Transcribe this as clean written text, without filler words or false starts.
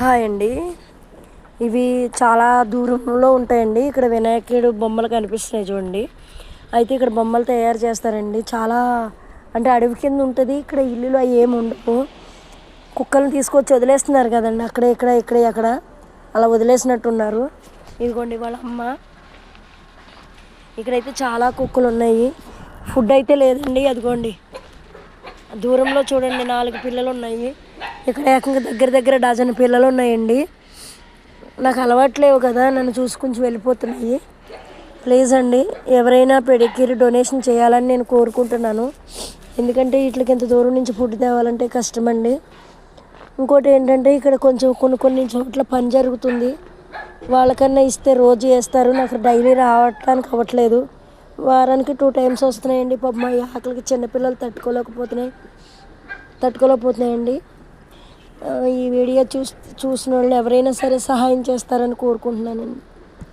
Hi అండి. ఇవి చాలా దూరంలో ఉంటాయండి. ఇక్కడ వినాయకుడు బొమ్మలు కనిపిస్తున్నాయి చూడండి. అయితే ఇక్కడ బొమ్మలు తయారు చేస్తారండి. చాలా అంటే అడవి కింద ఉంటుంది. ఇక్కడ ఇల్లులు అవి ఏమి ఉండవు. కుక్కలను తీసుకొచ్చి వదిలేస్తున్నారు కదండి, అక్కడ అక్కడ అలా వదిలేసినట్టున్నారు. ఇదిగోండి వాళ్ళ అమ్మ. ఇక్కడైతే చాలా కుక్కలు ఉన్నాయి. ఫుడ్ అయితే లేదండి. అదిగోండి దూరంలో చూడండి 4 పిల్లలు ఉన్నాయి. ఇక్కడ ఏకంగా దగ్గర డజన్ పిల్లలు ఉన్నాయండి. నాకు అలవాట్లేవు కదా, నన్ను చూసి కొంచెం వెళ్ళిపోతున్నాయి. ప్లీజ్ అండి, ఎవరైనా పెడిక్యూర్ డొనేషన్ చేయాలని నేను కోరుకుంటున్నాను. ఎందుకంటే వీటికి ఇంత దూరం నుంచి ఫుడ్ తేవాలంటే కష్టమండి. ఇంకోటి ఏంటంటే ఇక్కడ కొంచెం కొన్ని చోట్ల పని జరుగుతుంది. వాళ్ళకన్నా ఇస్తే రోజు వేస్తారు. నాకు డైలీ రావటానికి అవ్వట్లేదు. వారానికి 2 టైమ్స్ వస్తున్నాయండి. పాపం మా ఆకలికి చిన్నపిల్లలు తట్టుకోలేకపోతున్నాయండి. ఈ వీడియో చూసిన వాళ్ళు ఎవరైనా సరే సహాయం చేస్తారని కోరుకుంటున్నానండి.